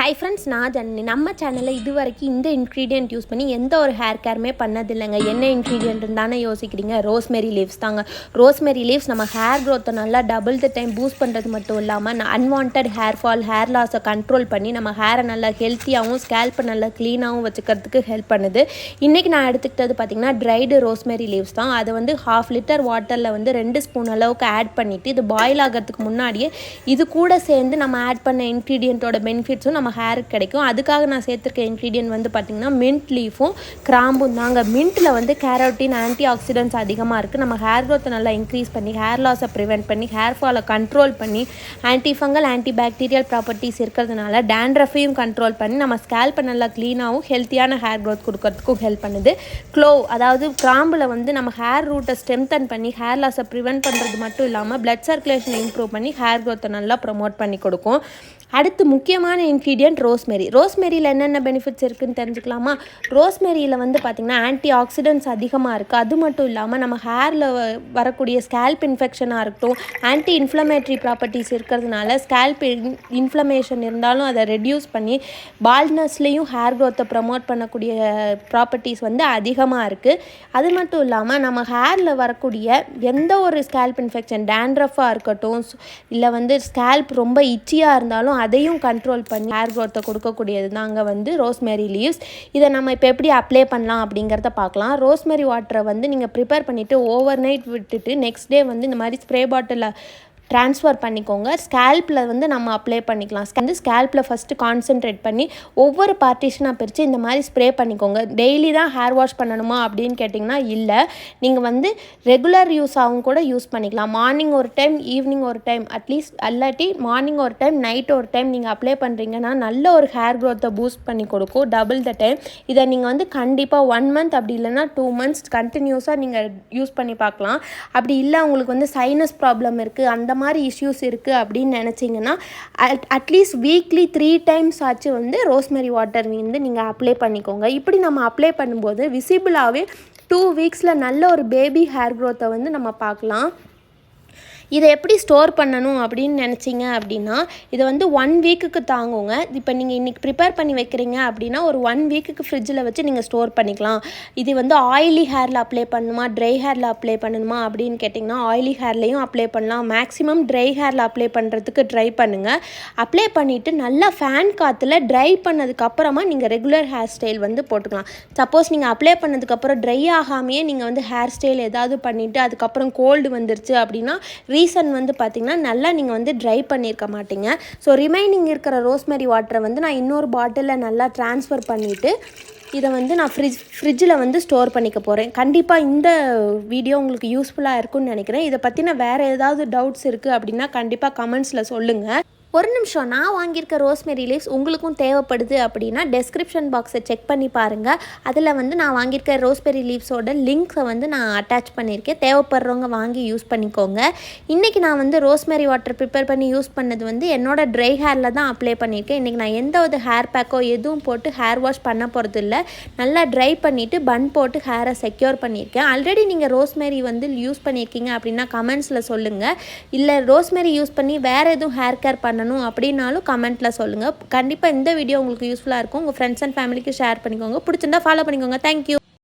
Hi friends, நான் ஜனனி. நம்ம சேனலில் இது வரைக்கும் இந்த இன்க்ரீடியன்ட் யூஸ் பண்ணி எந்த ஒரு ஹேர் கேருமே பண்ணதில்லைங்க. என்ன இன்க்ரீடியன்ட்னு தானே யோசிக்கிறீங்க? ரோஸ்மெரி லீவ்ஸ் தாங்க. ரோஸ்மெரி லீவ்ஸ் நம்ம ஹேர் க்ரோத்தை நல்லா டபுள் த டைம் பூஸ்ட் பண்ணுறது மட்டும் இல்லாமல் அன்வான்ட் ஹேர் ஃபால், ஹேர் லாஸை கண்ட்ரோல் பண்ணி நம்ம ஹேரை நல்லா ஹெல்த்தியாகவும் ஸ்கேல்ப்பை நல்லா க்ளீனாகவும் வச்சுக்கிறதுக்கு ஹெல்ப் பண்ணுது. இன்றைக்கி நான் எடுத்துக்கிட்டது பார்த்திங்கன்னா ட்ரைடு ரோஸ்மெரி லீவ்ஸ் தான். அதை வந்து 1/2 லிட்டர் வாட்டரில் வந்து 2 ஸ்பூன் அளவுக்கு ஆட் பண்ணிவிட்டு இது பாயில் ஆகிறதுக்கு முன்னாடியே இது கூட சேர்ந்து நம்ம ஆட் பண்ண இன்க்ரீடியண்ட்டோட பெனிஃபிட்ஸும் நம்ம ஹேருக்கு கிடைக்கும். அதுக்காக நான் சேர்த்துருக்க இன்க்ரீடியன்ட் வந்து பார்த்திங்கன்னா மின்ட் லீஃபும் கிராம்பும் தாங்க. மின்ட்டில் வந்து கேரோட்டின், ஆன்டி ஆக்சிடென்ட்ஸ் அதிகமாக இருக்குது. நம்ம ஹேர் க்ரோத்தை நல்லா இன்க்ரீஸ் பண்ணி ஹேர் லாஸை ப்ரிவெண்ட் பண்ணி ஹேர் ஃபாலை கண்ட்ரோல் பண்ணி anti fungal, anti bacterial properties இருக்கிறதுனால டேண்ட்ரஃபையும் கண்ட்ரோல் பண்ணி நம்ம ஸ்கேல்ப்பை நல்லா க்ளீனாகவும் ஹெல்த்தியான ஹேர் க்ரோத் கொடுக்கறதுக்கும் ஹெல்ப் பண்ணுது. க்ளோவ், அதாவது கிராம்பில் வந்து நம்ம ஹேர் ரூட்டை ஸ்ட்ரென்தன் பண்ணி ஹேர் லாஸை ப்ரிவெண்ட் பண்ணுறது மட்டும் இல்லாமல் பிளட் சர்க்குலேஷனை இம்ப்ரூவ் பண்ணி ஹேர் க்ரோத்தை நல்லா ப்ரமோட் பண்ணி கொடுக்கும். அடுத்து முக்கியமான இன்க்ரீடியன்ட் ரோஸ்மெரி. ரோஸ்மெரியில் என்னென்ன பெனிஃபிட்ஸ் இருக்குதுன்னு தெரிஞ்சுக்கலாமா? ரோஸ்மெரியில் வந்து பார்த்திங்கன்னா ஆன்டி ஆக்சிடென்ட்ஸ் அதிகமாக இருக்குது. அது மட்டும் இல்லாமல் நம்ம ஹேரில் வரக்கூடிய ஸ்கேல்ப் இன்ஃபெக்ஷனாக இருக்கட்டும், ஆன்டி இன்ஃப்ளமேட்ரி ப்ராப்பர்ட்டிஸ் இருக்கிறதுனால ஸ்கேல்ப் இன்ஃப்ளமேஷன் இருந்தாலும் அதை ரெடியூஸ் பண்ணி பால்ட்னஸ்லேயும் ஹேர் க்ரோத்தை ப்ரமோட் பண்ணக்கூடிய ப்ராப்பர்ட்டிஸ் வந்து அதிகமாக இருக்குது. அது மட்டும் இல்லாமல் நம்ம ஹேரில் வரக்கூடிய எந்த ஒரு ஸ்கேல்ப் இன்ஃபெக்ஷன், டேண்ட்ரஃபாக இருக்கட்டும், இல்லை வந்து ஸ்கேல்ப் ரொம்ப இச்சியாக இருந்தாலும் அதையும் கண்ட்ரோல் பண்ணி ஹேர் க்ரோத்தை கொடுக்கக்கூடியது தாங்க வந்து ரோஸ்மெரி லீவ்ஸ். இதை நம்ம இப்போ எப்படி அப்ளை பண்ணலாம் அப்படிங்கிறத பார்க்கலாம். ரோஸ்மெரி வாட்டரை வந்து நீங்கள் ப்ரிப்பேர் பண்ணிவிட்டு ஓவர் நைட் விட்டுட்டு நெக்ஸ்ட் டே வந்து இந்த மாதிரி ஸ்ப்ரே பாட்டிலில் ட்ரான்ஸ்ஃபர் பண்ணிக்கோங்க. ஸ்கேல்ப்பில் வந்து நம்ம அப்ளை பண்ணிக்கலாம். வந்து ஸ்கேல்ப்பில் ஃபஸ்ட்டு கான்சென்ட்ரேட் பண்ணி ஒவ்வொரு பார்ட்டிஷனாக பிரித்து இந்த மாதிரி ஸ்ப்ரே பண்ணிக்கோங்க. டெய்லி தான் ஹேர் வாஷ் பண்ணணுமா அப்படின்னு கேட்டிங்கன்னா இல்லை, நீங்கள் வந்து ரெகுலர் யூஸாகவும் கூட யூஸ் பண்ணிக்கலாம். மார்னிங் ஒரு டைம், ஈவினிங் ஒரு டைம், அட்லீஸ்ட் அல்லாட்டி மார்னிங் ஒரு டைம், நைட் ஒரு டைம் நீங்கள் அப்ளை பண்ணுறீங்கன்னா நல்ல ஒரு ஹேர் க்ரோத்தை பூஸ்ட் பண்ணி கொடுக்கும் டபுள் த டைம். இதை நீங்கள் வந்து கண்டிப்பாக 1 மந்த் அப்படி இல்லைன்னா 2 மந்த்ஸ் கண்டினியூஸாக நீங்கள் யூஸ் பண்ணி பார்க்கலாம். அப்படி இல்லை உங்களுக்கு வந்து சைனஸ் ப்ராப்ளம் இருக்குது, அந்த மாதிரி இஷ்யூஸ் இருக்குது அப்படின்னு நினச்சிங்கன்னா அட்லீஸ்ட் வீக்லி 3 டைம்ஸ் ஆச்சு வந்து ரோஸ்மெரி வாட்டர் வந்து நீங்கள் அப்ளை பண்ணிக்கோங்க. இப்படி நம்ம அப்ளை பண்ணும்போது விசிபிளாகவே 2 வீக்ஸில் நல்ல ஒரு பேபி ஹேர் க்ரோத்தை வந்து நம்ம பார்க்கலாம். இதை எப்படி ஸ்டோர் பண்ணணும் அப்படின்னு நினச்சிங்க அப்படின்னா இதை வந்து 1 வீக்குக்கு தாங்குங்க. இப்போ நீங்கள் இன்றைக்கி ப்ரிப்பேர் பண்ணி வைக்கிறீங்க அப்படின்னா ஒரு 1 வீக்குக்கு ஃப்ரிட்ஜில் வச்சு நீங்கள் ஸ்டோர் பண்ணிக்கலாம். இது வந்து ஆயிலி ஹேரில் அப்ளை பண்ணணுமா, ட்ரை ஹேரில் அப்ளை பண்ணணுமா அப்படின்னு கேட்டிங்கன்னா ஆயிலி ஹேர்லேயும் அப்ளை பண்ணலாம். மேக்ஸிமம் ட்ரை ஹேரில் அப்ளை பண்ணுறதுக்கு ட்ரை பண்ணுங்கள். அப்ளை பண்ணிவிட்டு நல்லா ஃபேன் காற்றுல ட்ரை பண்ணதுக்கப்புறமா நீங்கள் ரெகுலர் ஹேர் ஸ்டைல் வந்து போட்டுக்கலாம். சப்போஸ் நீங்கள் அப்ளை பண்ணதுக்கப்புறம் ட்ரை ஆகாமையே நீங்கள் வந்து ஹேர் ஸ்டைல் ஏதாவது பண்ணிவிட்டு அதுக்கப்புறம் கோல்டு வந்துருச்சு அப்படின்னா ரீசன் வந்து பார்த்திங்கன்னா நல்லா நீங்கள் வந்து ட்ரை பண்ணியிருக்க மாட்டீங்க. ஸோ ரிமைனிங் இருக்கிற ரோஸ்மெரி வாட்டரை வந்து நான் இன்னொரு பாட்டிலில் நல்லா ட்ரான்ஸ்ஃபர் பண்ணிவிட்டு இதை வந்து நான் ஃப்ரிட்ஜில் வந்து ஸ்டோர் பண்ணிக்க போகிறேன். கண்டிப்பாக இந்த வீடியோ உங்களுக்கு யூஸ்ஃபுல்லாக இருக்கும்னு நினைக்கிறேன். இதை பற்றின வேறு ஏதாவது டவுட்ஸ் இருக்குது அப்படின்னா கண்டிப்பாக கமெண்ட்ஸில் சொல்லுங்கள். ஒரு நிமிஷம், நான் வாங்கியிருக்க ரோஸ்மெரி லீவ்ஸ் உங்களுக்கும் தேவைப்படுது அப்படின்னா டெஸ்கிரிப்ஷன் பாக்ஸை செக் பண்ணி பாருங்கள். அதில் வந்து நான் வாங்கியிருக்க ரோஸ்மெரி லீவ்ஸோட லிங்க்ஸை வந்து நான் அட்டாச் பண்ணியிருக்கேன். தேவைப்படுறவங்க வாங்கி யூஸ் பண்ணிக்கோங்க. இன்றைக்கி நான் வந்து ரோஸ்மெரி வாட்டர் ப்ரிப்பேர் பண்ணி யூஸ் பண்ணது வந்து என்னோட ட்ரை ஹேரில் தான் அப்ளை பண்ணியிருக்கேன். இன்றைக்கி நான் எந்த ஒரு ஹேர் பேக்கோ எதுவும் போட்டு ஹேர் வாஷ் பண்ண போகிறது இல்லை. நல்லா ட்ரை பண்ணிவிட்டு பன் போட்டு ஹேரை செக்யூர் பண்ணியிருக்கேன். ஆல்ரெடி நீங்கள் ரோஸ்மெரி வந்து யூஸ் பண்ணியிருக்கீங்க அப்படின்னா கமெண்ட்ஸில் சொல்லுங்கள். இல்லை ரோஸ்மெரி யூஸ் பண்ணி வேறு எதுவும் ஹேர் கேர் பண்ணணும் அப்படின்னாலும் கமெண்ட்டில் சொல்லுங்கள். கண்டிப்பாக இந்த வீடியோ உங்களுக்கு யூஸ்ஃபுல்லாக இருக்கும். உங்கள் ஃப்ரெண்ட்ஸ் அண்ட் ஃபேமிலிக்கு ஷேர் பண்ணிக்கோங்க. பிடிச்சிருந்தா ஃபாலோ பண்ணிக்கோங்க. தேங்க்யூ.